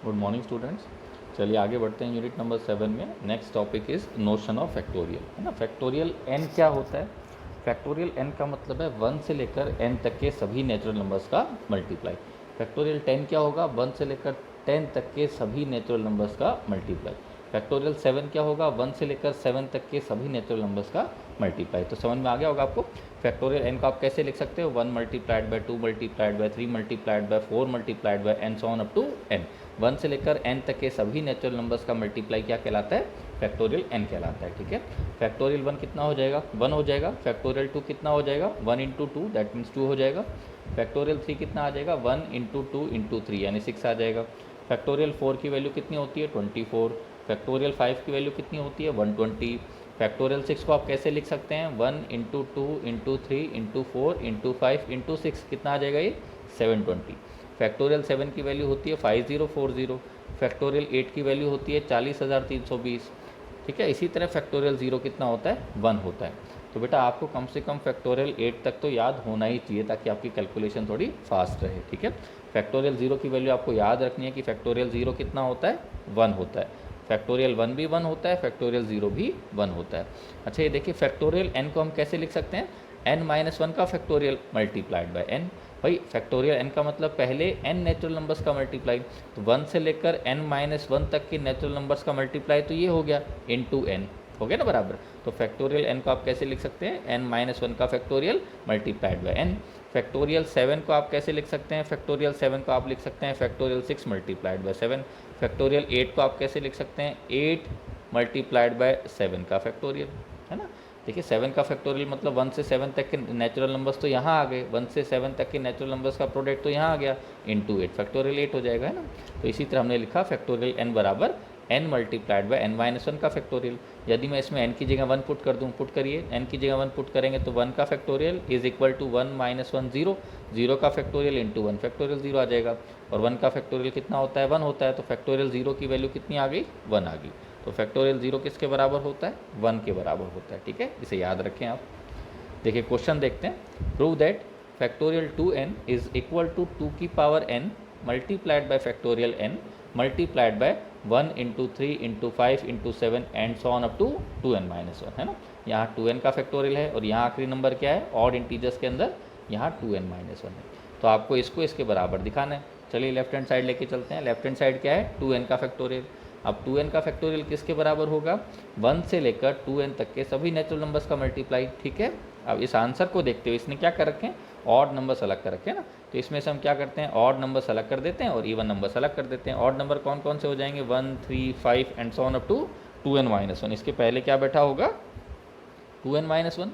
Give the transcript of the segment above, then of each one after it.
Good morning students. चलिए आगे बढ़ते हैं यूनिट नंबर 7 में। Next topic is notion of factorial, है ना। फैक्टोरियल n क्या होता है? फैक्टोरियल n का मतलब है 1 से लेकर n तक के सभी नेचुरल नंबर्स का मल्टीप्लाई। फैक्टोरियल 10 क्या होगा? 1 से लेकर 10 तक के सभी नेचुरल नंबर्स का मल्टीप्लाई। फैक्टोरियल 7 क्या होगा? 1 से लेकर 7 तक के सभी नेचुरल नंबर्स का मल्टीप्लाई। तो समझ में आ गया होगा आपको। फैक्टोरियल n को आप कैसे लिख सकते हो? 1 multiplied by 2 multiplied by 3 multiplied by 4 multiplied by and so on up to n। 1 से लेकर n तक के सभी नेचुरल नंबर्स का मल्टीप्लाई क्या कहलाता है? फैक्टोरियल n कहलाता है। ठीक है। फैक्टोरियल 1 कितना हो जाएगा? 1 हो जाएगा। फैक्टोरियल 2 कितना हो जाएगा? 1 इंटू 2 दैट मीन्स 2 हो जाएगा। फैक्टोरियल 3 कितना आ जाएगा? 1 इंटू 2 इंटू 3 यानी 6 आ जाएगा। फैक्टोरियल 4 की वैल्यू कितनी होती है? 24। फैक्टोरियल 5 की वैल्यू कितनी होती है? 120। फैक्टोरियल 6 को आप कैसे लिख सकते हैं? 1 into 2 into 3 into 4 into 5 into 6 कितना आ जाएगा ये? 720। फैक्टोरियल 7 की वैल्यू होती है 5040। फैक्टोरियल 8 की वैल्यू होती है 40,320। ठीक है। इसी तरह फैक्टोरियल 0 कितना होता है? 1 होता है। तो बेटा आपको कम से कम फैक्टोरियल 8 तक तो याद होना ही चाहिए ताकि आपकी कैलकुलेशन थोड़ी फास्ट रहे। ठीक है। फैक्टोरियल 0 की वैल्यू आपको याद रखनी है कि फैक्टोरियल 0 कितना होता है? 1 होता है। फैक्टोरियल 1 भी 1 होता है, फैक्टोरियल 0 भी 1 होता है। अच्छा ये देखिए फैक्टोरियल n को हम कैसे लिख सकते हैं? n-1 का फैक्टोरियल मल्टीप्लाइड बाय n। भाई फैक्टोरियल n का मतलब पहले n नेचुरल नंबर्स का मल्टीप्लाई, तो 1 से लेकर n-1 तक के नेचुरल नंबर्स का मल्टीप्लाई तो ये हो गया इंटू n, हो गया ना बराबर। तो फैक्टोरियल n को आप कैसे लिख सकते हैं? n-1 का factorial multiplied by n। Factorial 7 को आप कैसे लिख सकते हैं? फैक्टोरियल 7 को आप लिख सकते हैं फैक्टोरियल 6 मल्टीप्लाइड बाय 7। फैक्टोरियल 8 को आप कैसे लिख सकते हैं? 8 मल्टीप्लाइड बाय 7 का फैक्टोरियल, है ना। देखिए 7 का फैक्टोरियल मतलब 1 से 7 तक के नेचुरल नंबर्स तो यहाँ आ गए, 1 से 7 तक के नेचुरल नंबर्स का प्रोडक्ट तो यहाँ आ गया इंटू 8, फैक्टोरियल 8 हो जाएगा, है ना। तो इसी तरह हमने लिखा फैक्टोरियल n बराबर n मल्टीप्लाइड बाय n-1 का फैक्टोरियल। यदि मैं इसमें n की जगह 1 पुट कर दूँ, पुट करिए, n की जगह 1 पुट करेंगे तो 1 का फैक्टोरियल इज इक्वल टू 1-1 0, 0 का फैक्टोरियल इंटू 1 फैक्टोरियल 0 आ जाएगा। और 1 का फैक्टोरियल कितना होता है? 1 होता है। तो फैक्टोरियल 0 की वैल्यू कितनी आ गई? 1 आ गई। तो फैक्टोरियल 0 किसके बराबर होता है? 1 के बराबर होता है। ठीक है, इसे याद रखें आप। देखिए क्वेश्चन देखते हैं। Prove that factorial 2n is equal to 2 की power n multiplied by factorial n multiplied by 1 into 3 into 5 into 7 and so on up to 2n-1, है ना। यहाँ 2n का फैक्टोरियल है और यहाँ आखिरी नंबर क्या है? ऑड इंटीजर्स के अंदर यहाँ 2n-1 है। तो आपको इसको इसके बराबर दिखाना है। चलिए लेफ्ट हैंड साइड लेके चलते हैं। लेफ्ट हैंड साइड क्या है? 2n का फैक्टोरियल। अब 2n का फैक्टोरियल किसके बराबर होगा? 1 से लेकर 2n तक के सभी नेचुरल नंबर्स का मल्टीप्लाई। ठीक है। अब इस आंसर को देखते हुए इसने क्या कर रखे हैं? ऑड नंबर सेलेक्ट कर रखे हैं ना। तो इसमें से हम क्या करते हैं? ऑड नंबर सेलेक्ट कर देते हैं और इवन नंबर सेलेक्ट कर देते हैं। ऑड नंबर कौन कौन से हो जाएंगे? 1, 3, 5 and so on up to 2n-1। इसके पहले क्या बैठा होगा? 2n-1।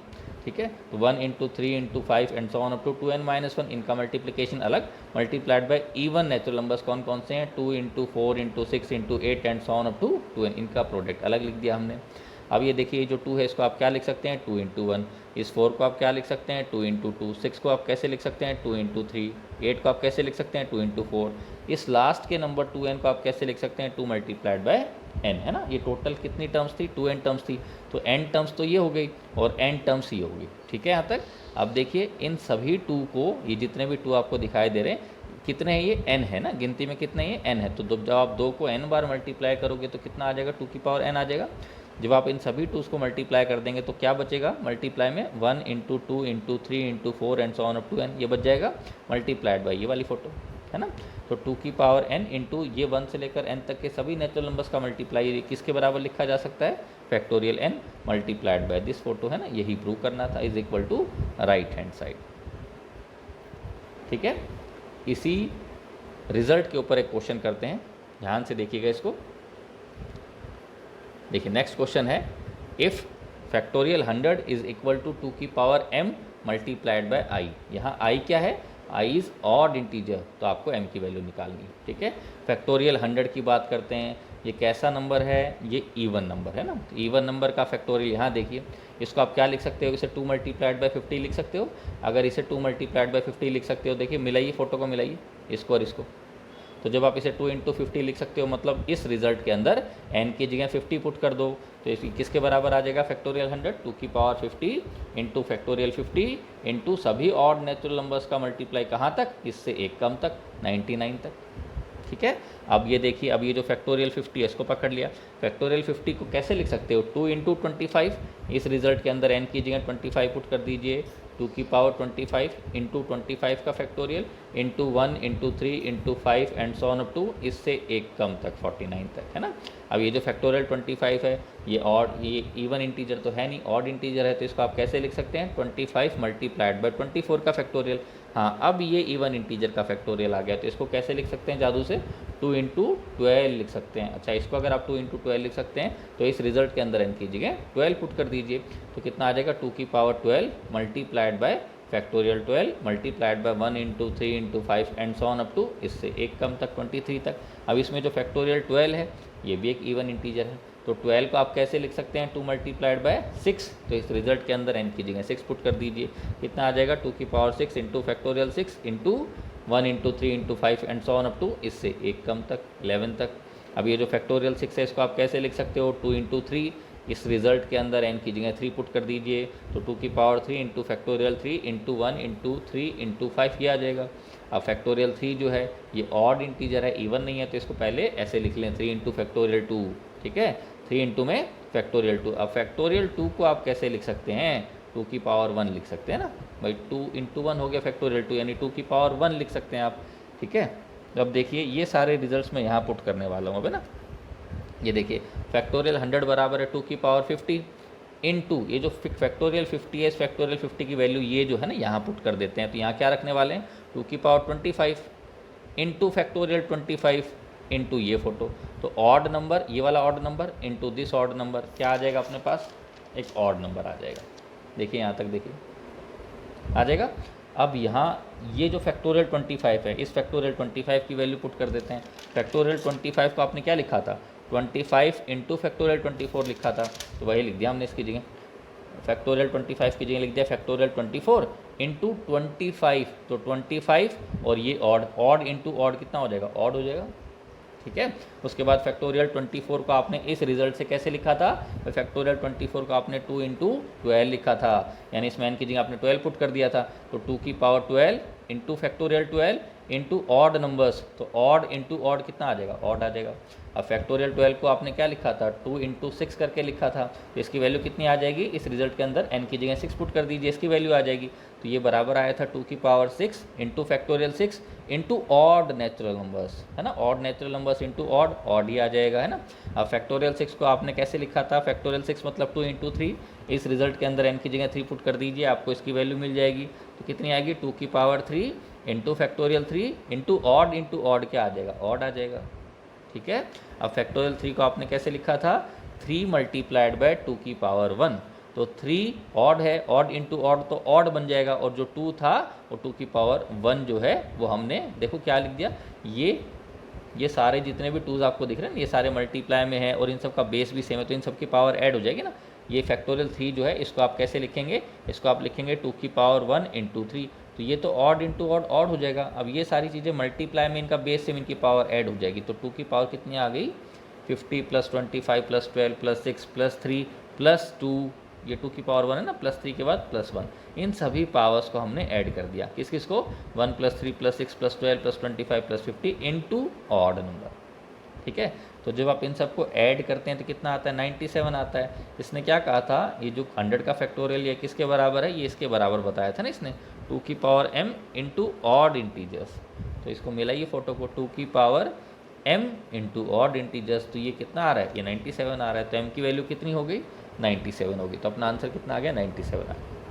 ठीक है। तो 1 into 3 into 5 and so on up to 2n-1, इनका मल्टीप्लिकेशन अलग, multiplied by even natural numbers कौन कौन से हैं? 2 into 4 into 6 into 8 and so on up to 2n, इनका प्रोडक्ट अलग लिख दिया हमने। अब ये देखिए जो 2 है इसको आप क्या लिख सकते हैं? 2 इंटू 1। इस 4 को आप क्या लिख सकते हैं? 2 इंटू 2। 6 को आप कैसे लिख सकते हैं? 2 इंटू 3। 8 को आप कैसे लिख सकते हैं? 2 इंटू 4। इस लास्ट के नंबर 2n को आप कैसे लिख सकते हैं? 2 मल्टीप्लाइड बाय n, है ना। ये टोटल कितनी टर्म्स थी? 2n टर्म्स थी। तो n टर्म्स तो ये हो गई और n टर्म्स ये हो गई। ठीक है यहाँ तक। अब देखिए इन सभी 2 को, ये जितने भी 2 आपको दिखाई दे रहे हैं, कितने हैं? ये n है ना, गिनती में कितने ये n है। तो जब आप 2 को n बार मल्टीप्लाई करोगे तो कितना आ जाएगा? 2 की पावर n आ जाएगा। जब आप इन सभी 2s को मल्टीप्लाई कर देंगे तो क्या बचेगा मल्टीप्लाई में? 1 into 2 into 3 into 4 and so on up to n, ये बच जाएगा मल्टीप्लाइड बाई ये वाली फोटो, है ना। तो 2 की पावर n इंटू ये 1 से लेकर n तक के सभी नेचुरल नंबर्स का मल्टीप्लाई किसके बराबर लिखा जा सकता है? Factorial n multiplied by this photo, है ना। यही प्रूव करना था, is equal to right hand side. ठीक है। इसी रिजल्ट के ऊपर एक क्वेश्चन करते हैं, ध्यान से देखिएगा इसको। देखिए नेक्स्ट क्वेश्चन है, if factorial 100 is equal to 2 की power m multiplied by i। यहाँ i क्या है? i इज़ ऑड इंटीजर, तो आपको m की वैल्यू निकालनी है। ठीक है। फैक्टोरियल 100 की बात करते हैं। ये कैसा नंबर है? ये इवन नंबर है ना। तो इवन नंबर का फैक्टोरियल यहाँ देखिए, इसको आप क्या लिख सकते हो? इसे 2 मल्टीप्लाइड बाय 50 लिख सकते हो। अगर इसे 2 मल्टीप्लाइड बाय 50 लिख सकते हो, देखिए मिलाइए, फोटो को मिलाइए, इसको और इसको। तो जब आप इसे 2 इंटू 50 लिख सकते हो, मतलब इस रिजल्ट के अंदर n की जगह 50 पुट कर दो तो इसकी किसके बराबर आ जाएगा? फैक्टोरियल 100, 2 की पावर 50 इंटू फैक्टोरियल 50 इंटू सभी ऑड नेचुरल नंबर्स का मल्टीप्लाई कहाँ तक? इससे एक कम तक, 99 तक, ठीक है। अब ये देखिए, अब ये जो फैक्टोरियल 50 है इसको पकड़ लिया। फैक्टोरियल 50 को कैसे लिख सकते हो, 2 इंटू 25, इस रिजल्ट के अंदर n की जगह 25 पुट कर दीजिए, 2 की पावर 25 इंटू 25 का factorial into 1 into 3 into 5 and so on up to इससे एक कम तक 49 तक, है ना। अब ये जो फैक्टोरियल 25 है ये ऑड, ये इवन इंटीजर तो है नहीं, ऑड इंटीजर है, तो इसको आप कैसे लिख सकते हैं, 25 मल्टीप्लाइड बाय 24 का फैक्टोरियल। हाँ, अब ये इवन इंटीजर का फैक्टोरियल आ गया, तो इसको कैसे लिख सकते हैं जादू से, 2 इंटू 12 लिख सकते हैं। अच्छा, इसको अगर आप 2 इंटू 12 लिख सकते हैं तो इस रिजल्ट के अंदर n की जगह 12 पुट कर दीजिए, तो कितना आ जाएगा, 2 की power 12 multiplied by factorial 12 multiplied by 1 into 3 into 5 and so on up to इससे एक कम तक 23 तक। अब इसमें जो फैक्टोरियल 12 है ये भी एक इवन इंटीजर है, तो 12 को आप कैसे लिख सकते हैं, 2 मल्टीप्लाइड बाय 6, तो इस रिजल्ट के अंदर n की जगह 6 पुट कर दीजिए, कितना आ जाएगा, 2 की power 6 into factorial 6 into 1 into 3 into 5 and so on up to इससे एक कम तक 11 तक। अब ये जो फैक्टोरियल 6 है इसको आप कैसे लिख सकते हो, 2 इंटू 3, इस रिजल्ट के अंदर n की जगह 3 पुट कर दीजिए, तो 2 की power 3 into factorial 3 into 1 into 3 into 5 ये आ जाएगा। अब फैक्टोरियल 3 जो है ये ऑड इंटीजर है, इवन नहीं है, तो इसको पहले ऐसे लिख लें, 3 इंटू फैक्टोरियल 2, ठीक है, 3 इंटू में फैक्टोरियल 2। अब फैक्टोरियल 2 को आप कैसे लिख सकते हैं, 2 की पावर 1 लिख सकते हैं ना भाई, 2 इंटू 1 हो गया फैक्टोरियल 2, यानी 2 की पावर 1 लिख सकते हैं आप, ठीक है। तो अब देखिए ये सारे रिजल्ट्स मैं यहाँ पुट करने वाला हूँ, अब है ना। ये देखिए फैक्टोरियल 100 बराबर है 2 की पावर 50 इंटू ये जो फैक्टोरियल 50 है, इस फैक्टोरियल 50 की वैल्यू ये जो है ना यहाँ पुट कर देते हैं, तो यहाँ क्या रखने वाले हैं, 2 की पावर 25 इंटू फैक्टोरियल 25 इंटू ये फोटो, तो ऑड नंबर, ये वाला odd number into this odd number, क्या आ जाएगा अपने पास, एक ऑड नंबर आ जाएगा। देखिए यहाँ तक देखिए आ जाएगा। अब यहाँ ये जो फैक्टोरियल 25 है, इस फैक्टोरियल 25 की वैल्यू पुट कर देते हैं। फैक्टोरियल 25 को आपने क्या लिखा था, 25 इंटू फैक्टोरियल 24 लिखा था, तो वही लिख दिया हमने इसकी जगह, फैक्टोरियल 25 की जगह लिख दिया फैक्टोरियल 24 इंटू 25, तो 25 और ये ऑड इंटू ऑड कितना हो जाएगा, ऑड हो जाएगा, ठीक है। उसके बाद फैक्टोरियल 24 को आपने इस रिजल्ट से कैसे लिखा था, तो फैक्टोरियल 24 को आपने 2 इंटू 12 लिखा था, यानी इस मैन की जगह आपने 12 पुट कर दिया था, तो 2 की power 12 into factorial 12 into odd numbers, तो ऑड इंटू ऑड कितना आ जाएगा, ऑड आ जाएगा। अब फैक्टोरियल 12 को आपने क्या लिखा था, 2 इंटू 6 करके लिखा था, तो इसकी वैल्यू कितनी आ जाएगी, इस रिजल्ट के अंदर n की जगह 6 पुट कर दीजिए, इसकी वैल्यू आ जाएगी, तो ये बराबर आया था 2 की power 6 into factorial 6 into odd natural numbers, है ना, odd natural numbers into odd ही आ जाएगा, है ना। अब फैक्टोरियल 6 को आपने कैसे लिखा था, फैक्टोरियल 6 मतलब 2 इंटू 3, इस रिजल्ट के अंदर n की जगह 3 पुट कर दीजिए, आपको इसकी वैल्यू मिल जाएगी, तो कितनी आएगी, 2 की power 3 into factorial 3 into odd क्या आ जाएगा, ऑड आ जाएगा, ठीक है। अब फैक्टोरियल 3 को आपने कैसे लिखा था, 3 मल्टीप्लाइड बाय 2 की पावर 1, तो 3 ऑड है, ऑड इंटू ऑड तो ऑड बन जाएगा, और जो 2 था वो 2 की पावर 1 जो है वो हमने देखो क्या लिख दिया, ये सारे जितने भी 2s आपको दिख रहे हैं ना, ये सारे मल्टीप्लाई में है और इन सब का बेस भी सेम है, तो इन सब की पावर ऐड हो जाएगी ना। ये फैक्टोरियल 3 जो है इसको आप कैसे लिखेंगे, इसको आप लिखेंगे 2 की पावर 1 इंटू 3, तो ये तो ऑड इंटू ऑड हो जाएगा। अब ये सारी चीज़ें मल्टीप्लाई में इनका बेस सेम, इनकी पावर ऐड हो जाएगी, तो 2 की पावर कितनी आ गई, 50 plus 25 plus 12 plus 6 plus 3 plus 2, ये 2 की पावर 1 है ना, प्लस 3 के बाद प्लस 1, इन सभी पावर्स को हमने ऐड कर दिया, किस किस को, 1 plus 3 plus 6 plus 12 plus 25 plus 50 into odd number, ठीक है। तो जब आप इन सबको ऐड करते हैं तो कितना आता है, 97 आता है। इसने क्या कहा था, ये जो 100 का फैक्टोरियल ये किसके बराबर है, ये इसके बराबर बताया था ना इसने, 2 की power m into odd integers, तो इसको मिलाइए फोटो को, 2 की power m into odd integers, तो ये कितना आ रहा है, ये 97 आ रहा है, तो m की वैल्यू कितनी हो गई, 97 होगी, तो अपना आंसर कितना आ गया, 97 आ गया।